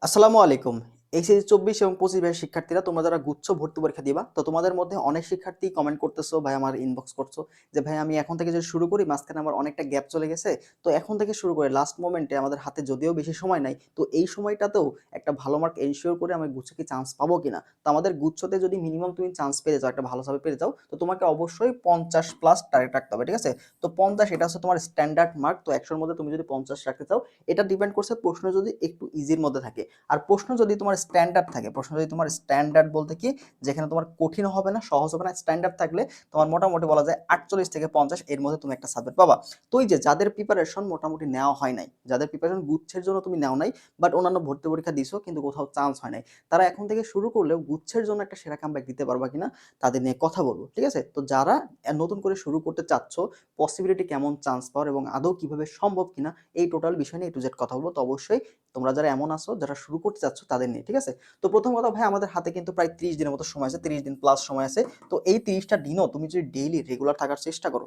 আসসালামু আলাইকুম। এইচএসসি ২৪ এবং ২৫ ব্যাচের শিক্ষার্থীরা তোমরা যারা গুচ্ছ ভর্তি পরীক্ষা দিবা, তো তোমাদের মধ্যে অনেক শিক্ষার্থী কমেন্ট করতেছো, ভাই আমার ইনবক্স করছো যে ভাই আমি এখন থেকে যদি শুরু করি মাঝখানে আমার অনেকটা গ্যাপ চলে গেছে। তো এখন থেকে শুরু করে লাস্ট মোমেন্টে আমাদের হাতে যদিও বেশি সময় নাই, তো এই সময়টাতেও একটা ভালো মার্ক এনশিওর করে আমি গুচ্ছ কি চান্স পাবো কিনা? তো আমাদের গুচ্ছতে যদি মিনিমাম তুমি চান্স পেয়ে যাও, একটা ভালো সাবে পেয়ে যাও, তো তোমাকে অবশ্যই ৫০ প্লাস টার্গেট রাখতে হবে, ঠিক আছে? তো ৫০ এটা হচ্ছে তোমার স্ট্যান্ডার্ড মার্ক। তো ১০০ এর মধ্যে তুমি যদি ৫০ রাখতে চাও, এটা ডিপেন্ড করছে প্রশ্ন যদি একটু ইজির মধ্যে থাকে। আর প্রশ্ন যদি তোমার স্ট্যান্ডার্ড থাকে, প্রশ্ন যদি তোমার স্ট্যান্ডার্ড বলতে কি, যেখানে তোমার কঠিন হবে না, সহজ হবে না, স্ট্যান্ডার্ড থাকলে তোমার মোটামুটি বলা যায় ৪৮ থেকে ৫০ এর মধ্যে তুমি একটা সাবজেক্ট পাবা। তো এই যে যাদের প্রিপারেশন মোটামুটি নেওয়া হয় নাই, যাদের প্রিপারেশন গুচ্ছের জন্য তুমি নেও নাই, বাট অন্যান্য ভর্তি পরীক্ষা দিছো কিন্তু কোথাও চান্স হয় নাই, তারা এখন থেকে শুরু করলেও গুচ্ছের জন্য একটা সেরা কামব্যাক দিতে পারবা কিনা তাদের নিয়ে কথা বলবো, ঠিক আছে? তো যারা নতুন করে শুরু করতে চাচ্ছ, পসিবিলিটি কেমন চান্স পাওয়ার এবং আদৌ কিভাবে সম্ভব কিনা, এই টোটাল বিষয় নিয়ে A to Z কথা বলবো। তো অবশ্যই তোমরা যারা এমন আছো যারা শুরু করতে চাচ্ছ তাদের নিয়ে, ঠিক আছে? তো প্রথম কথা ভাই, আমাদের হাতে কিন্তু প্রায় 30 দিনের মতো সময় আছে, 30 দিন প্লাস সময় আছে। তো এই 30টা দিনও তুমি যদি ডেইলি রেগুলার থাকার চেষ্টা করো,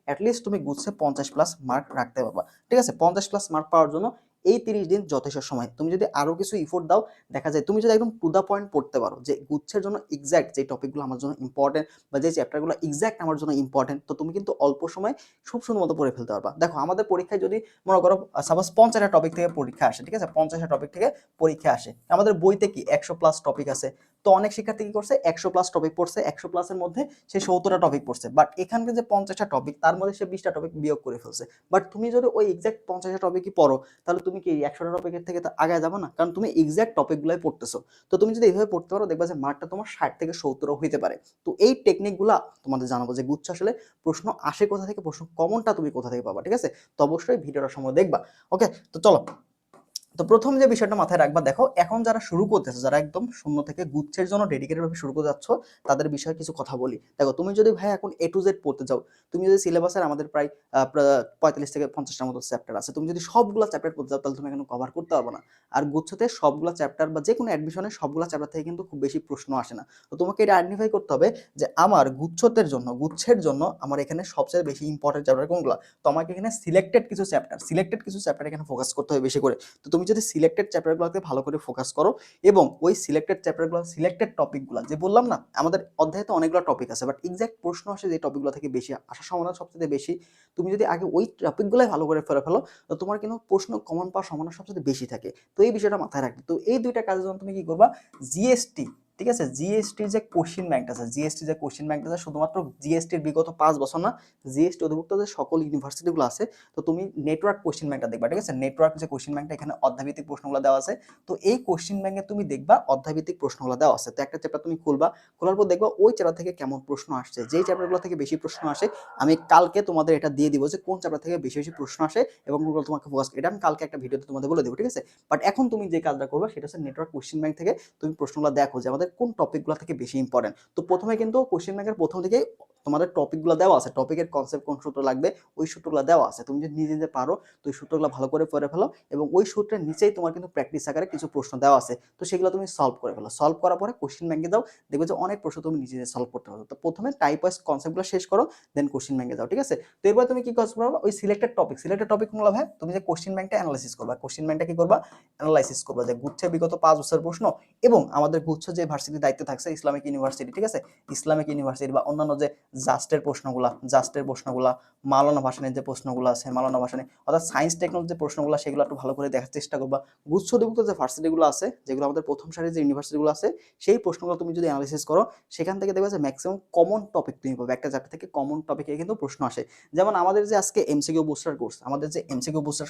অ্যাটলিস্ট তুমি গুছছে 50 প্লাস মার্ক রাখতে পারবা, ঠিক আছে? 50 প্লাস মার্ক পাওয়ার জন্য এই 30 দিন যথেষ্ট সময়। তুমি যদি আরো কিছু এফোর্ট দাও, দেখা যায় তুমি যদি একদম টু দা পয়েন্ট পড়তে পারো যে গুচ্ছের জন্য এক্সাক্ট যে টপিকগুলো আমার জন্য ইম্পর্টেন্ট বা যে চ্যাপ্টারগুলো এক্সাক্ট আমার জন্য ইম্পর্টেন্ট, তো তুমি কিন্তু অল্প সময় খুব সুন্দর মতো পড়ে ফেলতে পারবা। দেখো আমাদের পরীক্ষায় যদি মনে করো সাপোজ 50টা টপিক থেকে পরীক্ষা আসে, ঠিক আছে? 50টা টপিক থেকে পরীক্ষা আসে, আমাদের বইতে কি 100 প্লাস টপিক আছে। তো অনেক শিক্ষার্থী কি করছে, 100 প্লাস টপিক পড়ছে, 100 প্লাসের মধ্যে সে 70টা টপিক পড়ছে, বাট এখানকার যে 50টা টপিক তার মধ্যে সে 20টা টপিক বিয়োগ করে ফেলছে। বাট তুমি যদি ওই এক্সাক্ট 50টা টপিকই পড়ো, তাহলে তুমি কি 100টা টপিকের থেকে তো আগায় যাবে না, কারণ তুমি এক্সাক্ট টপিকগুলোই পড়তেছো। তো তুমি যদি এইভাবে পড়তে পারো, দেখবা যে মার্কটা তোমার 60 থেকে 70ও হইতে পারে। তো এই টেকনিকগুলা তোমাদের জানাবো যে গুচ্ছ আসলে প্রশ্ন আসে কোথা থেকে, প্রশ্ন কমনটা তুমি কোথা থেকে পাবা, ঠিক আছে? তো অবশ্যই ভিডিওটা সময় দেখবা। ওকে, তো চলো। তো প্রথম যে বিষয়টা মাথায় রাখবা, দেখো এখন যারা শুরু করতেছে, যারা একদম শূন্য থেকে গুচ্ছের জন্য ডেডিকেটেড ভাবে শুরু করতে যাচ্ছ, তাদের বিষয়ে কিছু কথা বলি। দেখো তুমি যদি ভাই এখন A to Z পড়তে যাও, তুমি যদি সিলেবাসের আমাদের প্রায় 45 থেকে 50টার মতো চ্যাপ্টার আছে, তুমি যদি সবগুলা চ্যাপ্টার পড়তে যাও, তাহলে তুমি এখন কভার করতে পারবে না। আর গুচ্ছতে সবগুলা চ্যাপ্টার বা যে কোনো অ্যাডমিশনে সবগুলা চ্যাপ্টার থেকে কিন্তু খুব বেশি প্রশ্ন আসে না। তো তোমাকে এটা আইডেন্টিফাই করতে হবে যে আমার গুচ্ছের জন্য আমার এখানে সবচেয়ে বেশি ইম্পর্টেন্ট চ্যাপ্টার কোনগুলো। তো আমাকে এখানে সিলেক্টেড এখানে ফোকাস করতে হবে বেশি করে। তো তুমি যদি সিলেক্টেড চ্যাপ্টারগুলোতে ভালো করে ফোকাস করো এবং ওই সিলেক্টেড চ্যাপ্টারগুলো, সিলেক্টেড টপিকগুলো, যে বললাম না আমাদের অধ্যায়ে তো অনেকগুলো টপিক আছে, বাট এক্সাক্ট প্রশ্ন আসে যে টপিকগুলো থেকে বেশি আসার সম্ভাবনা সবচেয়ে বেশি, তুমি যদি আগে ওই টপিকগুলোই ভালো করে ফেলে ফেলো, তো তোমার কিন্তু প্রশ্ন কমন পাওয়ার সম্ভাবনা সবচেয়ে বেশি থাকে। তো এই বিষয়টা মাথায় রাখবে। তো এই দুইটা কাজের জন্য তুমি কি করবা, জিএসটি, ঠিক আছে? জিএসটির যে কোশ্চেন ব্যাংক আছে, শুধুমাত্র জিএসটির বিগত 5 বছর না, জিএসটি অধিভুক্ত যে সকল ইউনিভার্সিটিগুলো আছে, তো তুমি নেটওয়ার্ক কোশ্চেন ব্যাংকটা দেখবা, ঠিক আছে? নেটওয়ার্ক যে কোশ্চেন ব্যাংকটা, এখানে অধ্যায়ভিত্তিক প্রশ্নগুলো দেওয়া আছে। তো এই কোশ্চেন ব্যাংকে তুমি দেখবা অধ্যায়ভিত্তিক প্রশ্নগুলো দেওয়া আছে। তো একটা চ্যাপ্টার তুমি খুলবা, খোলার পর দেখবা ওই চ্যাপ্টার থেকে কেমন প্রশ্ন আসছে। যেই চ্যাপ্টারগুলো থেকে বেশি প্রশ্ন আসে, আমি কালকে তোমাদের এটা দিয়ে দিব যে কোন চ্যাপ্টার থেকে বেশি বেশি প্রশ্ন আসে এবং কোনগুলো তোমাকে ফোকাস, এটা আমি কালকে একটা ভিডিওতে তোমাদের বলে দেবো, ঠিক আছে? বাট এখন তুমি যে কাজটা করবে সেটা হচ্ছে নেটওয়ার্ক কোশ্চেন ব্যাংক থেকে তুমি প্রশ্নগুলো দেখো যে আমাদের কোন টপিকগুলো থেকে বেশি ইম্পর্টেন্ট। তো প্রথমে কিন্তু কোশ্চেন ব্যাংকের প্রথম থেকেই তোমাদের টপিকগুলো দেওয়া আছে, টপিকের কনসেপ্ট, কোন সূত্র লাগবে, ওই সূত্রগুলো দেওয়া আছে। তুমি যদি নিজে নিজে পারো, তো ওই সূত্রগুলো ভালো করে পড়ে ফেলো এবং ওই সূত্রের নিচেই তোমার কিন্তু প্র্যাকটিস আকারে কিছু প্রশ্ন দেওয়া আছে। তো সেগুলো তুমি সলভ করে ফেলো। সলভ করার পরে কোশ্চেন ব্যাংকে যাও, দেখবে যে অনেক প্রশ্ন তুমি নিজে নিজে সলভ করতে পারো। তো প্রথমে টাইপ ওয়াইজ কনসেপ্টগুলো শেষ করো, দেন কোশ্চেন ব্যাংকে যাও, ঠিক আছে? তো এরপর তুমি কি কাজ করবা, ওই সিলেক্টেড টপিক গুলো ভাই তুমি যে কোশ্চেন ব্যাংকটা অ্যানালাইসিস করবা, কোশ্চেন ব্যাংকটা কি করবা, অ্যানালাইসিস করবা যে গুচ্ছের বিগত 5 বছরের প্রশ্ন এবং আমাদের গুচ্ছ যে ভার্সিটির দায়িত্ব থাকছে ইসলামিক ইউনিভার্সিটি, ঠিক আছে? ইসলামিক ইউনিভার্সিটি বা অন্যান্য যে জাস্টের প্রশ্নগুলা, মাওলানা ভাসানীর যে প্রশ্নগুলো আছে, মাওলানা ভাসানী অর্থাৎ সায়েন্স টেকনোলজি যে প্রশ্নগুলো, সেগুলো একটু ভালো করে দেখার চেষ্টা করবা। গুচ্ছ অধিভুক্ত যে ভার্সিটিগুলো আছে, যেগুলো আমাদের প্রথম সারির যে ইউনিভার্সিটিগুলো আছে, সেই প্রশ্নগুলো তুমি যদি অ্যানালাইসিস করো, সেখান থেকে দেখবে যে ম্যাক্সিমাম কমন টপিক তুমি পাবে। একটা চ্যাপ্টার থেকে কমন টপিকে কিন্তু প্রশ্ন আসে। যেমন আমাদের যে আজকে এমসিকিউ বুস্টার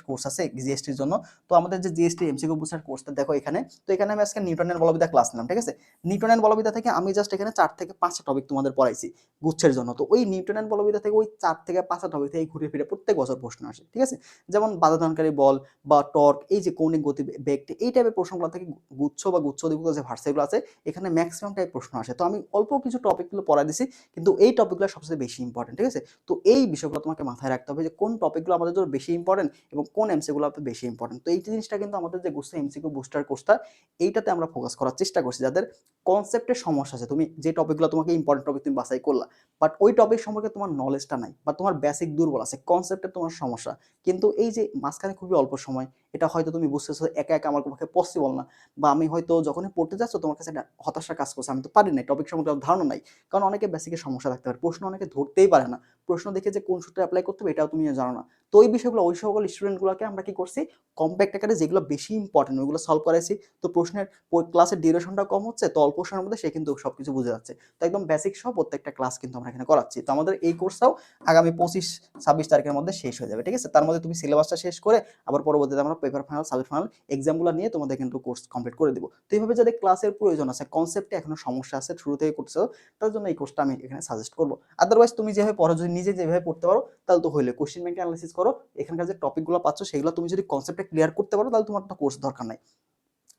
কোর্স আছে জিএসটির জন্য। তো আমাদের যে জিএসটি এমসিকিউ বুস্টার কোর্সটা দেখো এখানে, তো এখানে আমি আজকে নিউটনের বলবিদ্যা ক্লাস নিলাম, ঠিক আছে? নিউটনের বলবিদ্যা থেকে আমি জাস্ট এখানে 4 থেকে 5টা টপিক তোমাদের পড়াইছি গুচ্ছের জন্য। তো ওই নিউটনের বলবিদ্যা থেকে ওই 4 থেকে 5টা টপিক থেকে ঘুরে ফিরে প্রত্যেক বছর প্রশ্ন আসে, ঠিক আছে? যেমন বাধাদানকারী বল বা টর্ক, এই যে কৌণিক গতি বেগ, এই টাইপের প্রশ্নগুলো থেকে গুচ্ছ বা গুচ্ছ অধিভুক্ত যে ভার্সিটিগুলো আছে, এখানে ম্যাক্সিমাম টাইপ প্রশ্ন আসে। তো আমি অল্প কিছু টপিকগুলো পড়াই দিছি, কিন্তু এই টপিকগুলো সবচেয়ে বেশি ইম্পর্টেন্ট, ঠিক আছে? তো এই বিষয়গুলো তোমাকে মাথায় রাখতে হবে যে কোন টপিকগুলো আমাদের জন্য বেশি ইম্পর্টেন্ট এবং কোন এমসিকিউগুলো বেশি ইম্পর্টেন্ট। তো এই জিনিসটা কিন্তু আমাদের যে গুচ্ছ এমসিকিউ বুস্টার কোর্সটা, এইটাতে আমরা ফোকাস করার চেষ্টা করছি, যাদের কনসেপ্টের সমস্যা আছে। তুমি যে টপিকগুলো তোমাকে ইম্পর্টেন্ট টপিক তুমি বাছাই করলা, বাট ওই টপিক সম্পর্কে তোমার নলেজটা নাই বা তোমার বেসিক দুর্বল আছে, কনসেপ্টে তোমার সমস্যা। কিন্তু এই যে মাঝখানে খুবই অল্প সময়, এটা হয়তো তুমি বুঝতেছো একা একা আমার পক্ষে পসিবল না, বা আমি হয়তো যখনই পড়তে যাচ্ছ তোমার কাছে একটা হতাশা কাজ করছে, আমি তো পারি না, টপিক সম্পর্কে আমার ধারণা নাই। কারণ অনেকে বেসিকের সমস্যা থাকতে পারে, প্রশ্ন অনেকে ধরতেই পারে না, প্রশ্ন দেখে যে কোন সূত্রে অ্যাপ্লাই করতে হবে এটাও তুমি জানো না। তো ওই বিষয়গুলো ওই সকল স্টুডেন্টগুলোকে আমরা কি করছি, কম্প্যাক্ট আকারে যেগুলো বেশি ইম্পর্টেন্ট ওইগুলো সলভ করাইছি। তো প্রশ্নের ক্লাসের ডিউরেশনটা কম হচ্ছে, তো অল্প সময়ের মধ্যে সে কিন্তু সবকিছু বুঝে যাচ্ছে। তো একদম বেসিক সহ প্রত্যেকটা ক্লাস কিন্তু আমরা এখানে করাচ্ছি। তো আমাদের এই কোর্সটাও আগামী 25-26 তারিখের মধ্যে শেষ হয়ে যাবে, ঠিক আছে? তার মধ্যে তুমি সিলেবাসটা শেষ করে আবার পরবর্তীতে আমরা পেপার ফাইনাল, সাবজেক্ট ফাইনাল এক্সামগুলো নিয়ে তোমাদের কিন্তু কোর্স কমপ্লিট করে দিব। তো এইভাবে যাদের ক্লাসের প্রয়োজন আছে, কনসেপ্টে এখনো সমস্যা আছে, শুরু থেকে করছো, তার জন্য এই কোর্সটা আমি এখানে সাজেস্ট করবো। আদারওয়াইজ তুমি যেভাবে পড়ো, যদি নিজে যেভাবে পড়তে পারো তাহলে তো হইলে, কোশ্চেন ব্যাংকে অ্যানালাইসিস করো, এখানকার যে টপিকগুলো পাচ্ছ সেগুলো তুমি যদি কনসেপ্টে ক্লিয়ার করতে পারো তাহলে তোমার তো কোর্স দরকার নাই।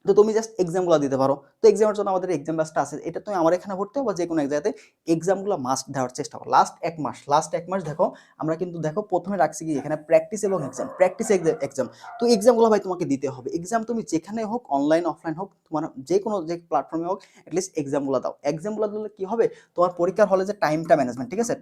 তো তুমি জাস্ট এক্সামগুলো দিতে পারো। তো এক্সামের জন্য আমাদের এক্সাম ব্যাচটা আছে, এটা তুমি আমার এখানে ভর্তি হও বা যে কোনো এক জায়গাতে এক্সামগুলো মাস্ট দেওয়ার চেষ্টা করো। লাস্ট এক মাস দেখো, আমরা কিন্তু দেখো প্রথমে রাখছি কি এখানে প্র্যাকটিস এবং এক্সাম, প্র্যাকটিস এক্সাম। তো এক্সামগুলো ভাই তোমাকে দিতে হবে। এক্সাম তুমি যেখানে হোক, অনলাইন অফলাইন হোক, তোমার যে কোনো যে প্ল্যাটফর্মে হোক, অ্যাটলিস্ট এক্সামগুলো দাও। এক্সামগুলো দিলে কি হবে, তোমার পরীক্ষার হলে যে টাইমটা ম্যানেজমেন্ট, ঠিক আছে,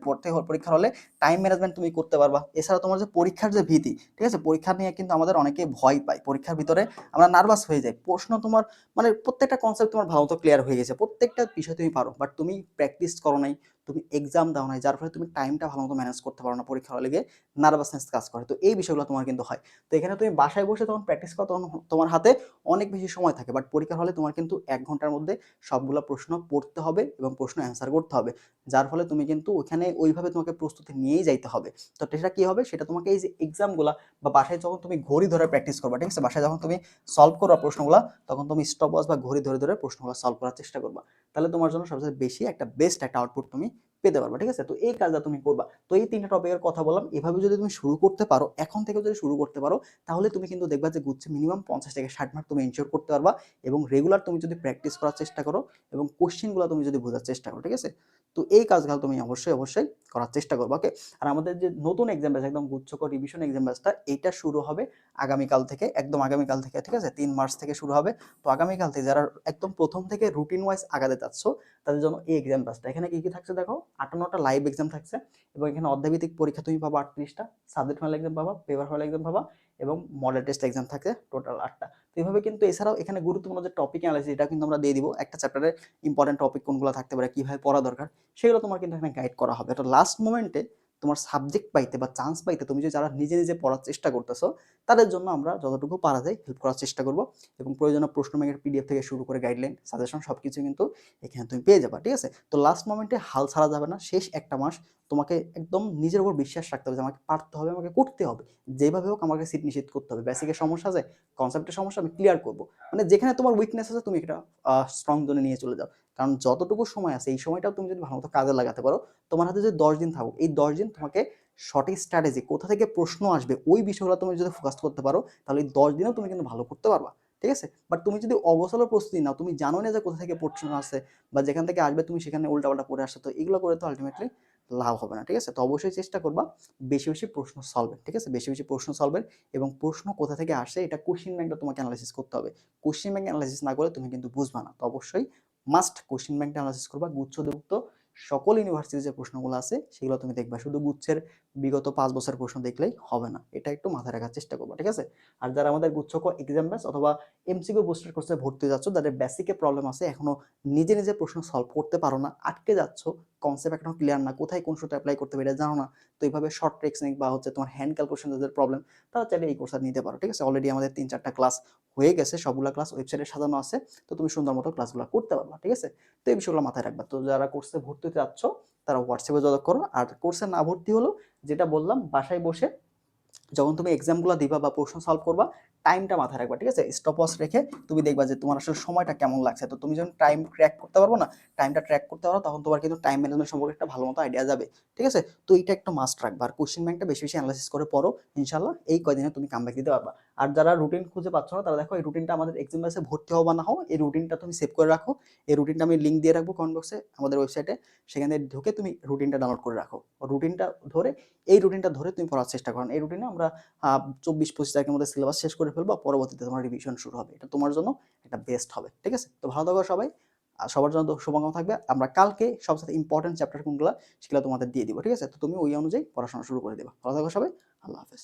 পরীক্ষার হলে টাইম ম্যানেজমেন্ট তুমি করতে পারবা। এছাড়া তোমার যে পরীক্ষার যে ভীতি, ঠিক আছে, পরীক্ষা নিয়ে কিন্তু আমাদের অনেকে ভয় পায়, পরীক্ষার ভিতরে আমরা নার্ভাস হয়ে যাই। প্রশ্ন তোমার মানে প্রত্যেকটা কনসেপ্ট তোমার ভালো মতো ক্লিয়ার হয়ে গেছে, প্রত্যেকটা বিষয় তুমি পারো, বাট তুমি প্র্যাকটিস করো নাই, তুমি এক্সাম দাও নাই, যার ফলে তুমি টাইমটা ভালো মতো ম্যানেজ করতে পারো না, পরীক্ষা হলে গিয়ে নার্ভাসনেস কাজ করে। তো এই বিষয়গুলো তোমার কিন্তু হয়। তো এখানে তুমি বাসায় বসে তখন প্র্যাকটিস করো, তখন তোমার হাতে অনেক বেশি সময় থাকে, বাট পরীক্ষা হলে তোমার কিন্তু 1 ঘন্টার মধ্যে সবগুলো প্রশ্ন পড়তে হবে এবং প্রশ্ন অ্যান্সার করতে হবে, যার ফলে তুমি কিন্তু ওখানে ওইভাবে তোমাকে প্রস্তুতি নিয়েই যাইতে হবে। তো সেটা কি হবে, সেটা তোমাকে এই যে এক্সামগুলো বা বাসায় যখন তুমি ঘড়ি ধরে প্র্যাকটিস করবা, ঠিক আছে, বাসায় যখন তুমি সলভ করবা প্রশ্নগুলো, তখন তুমি স্টপ ওয়াচ বা ঘড়ি ধরে ধরে প্রশ্নগুলো সলভ করার চেষ্টা করবা। তাহলে তোমার জন্য সবচেয়ে বেশি একটা বেস্ট একটা আউটপুট তুমি পেতে পারবা, ঠিক আছে? তো এই কাজটা তুমি করবা। তো এই 3টা টপিকের কথা বললাম, এভাবে যদি তুমি শুরু করতে পারো, এখন থেকে যদি শুরু করতে পারো, তাহলে তুমি কিন্তু দেখবা যে গুচ্ছে মিনিমাম 50 থেকে 60 মার্ক তুমি এনশিওর করতে পারবা। এবং রেগুলার তুমি যদি প্র্যাকটিস করার চেষ্টা করো এবং কোশ্চেনগুলো তুমি যদি বোঝার চেষ্টা করো, ঠিক আছে, তো এই কাজগুলো তুমি অবশ্যই করার চেষ্টা করবো, ওকে? আর আমাদের যে নতুন এক্সাম ব্যাচ, একদম গুচ্ছকর রিভিশন এক্সাম ব্যাচটা, এটা শুরু হবে আগামীকাল থেকে, একদম আগামীকাল থেকে, ঠিক আছে, 3 মার্চ থেকে শুরু হবে। তো আগামীকাল থেকে যারা একদম প্রথম থেকে রুটিন ওয়াইজ আগাতে চাচ্ছ, তাদের জন্য এই এক্সাম ব্যাচটা। এখানে কি কি থাকছে দেখো, 58টা লাইভ এক্সাম থাকছে, এবং এখানে অধ্যায়ভিত্তিক পরীক্ষা তুমি পাবা 38টা, সাবজেক্ট ফাইনাল এক্সাম পাবা, পেপার ফাইনাল এক্সাম পাবা, এবং মডেল টেস্ট এক্সাম থাকে টোটাল 8টা। তো এইভাবে কিন্তু, এছাড়াও এখানে গুরুত্বপূর্ণ যে টপিক অ্যানালাইসিস, এটা কিন্তু আমরা দিয়ে দিব, একটা চ্যাপ্টারে ইম্পর্টেন্ট টপিক কোনগুলো থাকতে পারে, কিভাবে পড়া দরকার, সেগুলো তোমার কিন্তু এখানে গাইড করা হবে। এটা লাস্ট মোমেন্টে তোমার সাবজেক্ট পাইতে বা চান্স পাইতে, তুমি যে যারা নিজে নিজে পড়ার চেষ্টা করতেছো, তাদের জন্য আমরা যতটুকু পারা যায় হেল্প করার চেষ্টা করব। এবং প্রয়োজনীয় প্রশ্ন ব্যাংকের পিডিএফ থেকে শুরু করে গাইডলাইন, সাজেশন সবকিছু কিন্তু এখানে তুমি পেয়ে যাবা, ঠিক আছে? তো লাস্ট মোমেন্টে হাল ছাড়া যাবে না। শেষ একটা মাস তোমাকে একদম নিজের উপর বিশ্বাস রাখতে হবে যে আমাকে পারতে হবে, আমাকে করতে হবে, যেভাবে হোক আমাকে সিট নিশ্চিত করতে হবে। বেসিকের সমস্যা আছে, কনসেপ্টের সমস্যা আমি ক্লিয়ার করব। মানে যেখানে তোমার উইকনেস আছে তুমি এটা স্ট্রং জোনে নিয়ে চলে যাও। কারণ যতটুকু সময় আছে, এই সময়টাও তুমি যদি ভালো মতো কাজে লাগাতে পারো, তোমার হাতে যদি 10 দিন থাকুক, এই 10 দিন তোমাকে সঠিক স্ট্র্যাটেজি, কোথা থেকে প্রশ্ন আসবে ওই বিষয়গুলো তুমি যদি ফোকাস করতে পারো, তাহলে এই 10 দিনেও তুমি কিন্তু ভালো করতে পারবা, ঠিক আছে? বাট তুমি যদি অগোছালো প্রস্তুতি নাও, তুমি জানো না যে কোথা থেকে প্রশ্ন আসে বা যেখান থেকে আসবে তুমি সেখানে উল্টাপাল্টা পড়ে আসছো, তো এগুলো করে তো আলটিমেটলি লাভ হবে না, ঠিক আছে? তো অবশ্যই চেষ্টা করবা বেশি বেশি প্রশ্ন সলভের, ঠিক আছে, বেশি বেশি প্রশ্ন সলভের। এবং প্রশ্ন কোথা থেকে আসে এটা কোশ্চেন ব্যাংকটা তোমাকে অ্যানালাইসিস করতে হবে। কোশ্চেন ব্যাংক অ্যানালাইসিস না করলে তুমি কিন্তু বুঝবা না। তো অবশ্যই মাস্ট কোশ্চেন ব্যাংকটা অ্যানালাইসিস করবা। গুচ্ছযুক্ত সকল ইউনিভার্সিটির যে প্রশ্নগুলো আছে সেগুলো তুমি দেখবা, শুধু গুচ্ছের বিগত 5 বছরের প্রশ্ন দেখলেই হবে না, এটা একটু মাথায় রাখার চেষ্টা করবা, ঠিক আছে? আর যারা আমাদের গুচ্ছক এক্সাম ব্যাচ অথবা এমসিকিউ বুস্টার কোর্সে ভর্তি যাচ্ছ, যাদের বেসিকে প্রবলেম আছে, এখনো নিজে নিজে প্রশ্ন সলভ করতে পারো না, আটকে যাচ্ছ, কনসেপ্ট এখনো ক্লিয়ার না, কোথায় কোন সূত্র অ্যাপ্লাই করতে হবে এটা জানো না, তো এইভাবে শর্ট টেকনিক বা হচ্ছে তোমার হ্যান্ড ক্যালকুলেশন যাদের প্রবলেম, তারা চাইলে এই কোর্সটা নিতে পারো, ঠিক আছে? অলরেডি আমাদের 3-4টা ক্লাস হয়ে গেছে, সবগুলো ক্লাস ওয়েবসাইটে সাজানো আছে, তো তুমি সুন্দর মতো ক্লাসগুলো করতে পারবা, ঠিক আছে? তো এই বিষয়গুলো মাথায় রাখবা। তো যারা কোর্সে ভর্তি হতে যাচ্ছ তারা হোয়াটসঅ্যাপে যোগাযোগ করো। আর কোর্সে না ভর্তি হলো, যেটা বললাম, বাসায় বসে যখন তুমি এক্সামগুলো দিবা বা প্রশ্ন সলভ করবা, টাইমটা মাথায় রাখবা, ঠিক আছে? স্টপ ওয়াচ রেখে তুমি দেখবা যে তোমার আসলে সময়টা কেমন লাগছে। তো তুমি যখন টাইম ট্র্যাক করতে পারবো না, টাইমটা ট্র্যাক করতে পারো, তখন তোমার কিন্তু টাইম ম্যানেজমেন্ট সম্পর্কে একটা ভালো মতো আইডিয়া যাবে, ঠিক আছে? তো এটা একটা মাস্ট রাখবা। আর কোশ্চেন ব্যাংকটা বেশি বেশি অ্যানালাইসিস করে পড়ো, ইনশাল্লাহ এই কয়দিনে তুমি কামব্যাক দিতে পারবা। আর যারা রুটিন খুঁজে পাচ্ছ না, তারা দেখো এই রুটিনটা আমাদের এক্সাম ব্যাচে ভর্তি হও বা না হও, এই রুটিনটা তুমি সেভ করে রাখো। এই রুটিনটা আমি লিঙ্ক দিয়ে রাখবো কমেন্ট বক্সে আমাদের ওয়েবসাইটে, সেখানে ঢুকে তুমি রুটিনটা ডাউনলোড করে রাখো। রুটিনটা ধরে, এই রুটিনটা ধরে তুমি পড়ার চেষ্টা করো। এই রুটিনে আমরা 24-25 তারিখের মধ্যে সিলেবাস শেষ করে ফেলবো, পরবর্তীতে তোমার রিভিশন শুরু হবে। এটা তোমার জন্য একটা বেস্ট হবে, ঠিক আছে? তো ভালো থাকো সবাই, সবার জন্য শুভকামনা থাকবে। আমরা কালকে সবচাইতে ইম্পর্টেন্ট চ্যাপ্টার কোনগুলা সেগুলো তোমাদের দিয়ে দিব, ঠিক আছে? তো তুমি ওই অনুযায়ী পড়াশোনা শুরু করে দিবা। ভালো থাকো সবাই। আল্লাহ হাফেজ।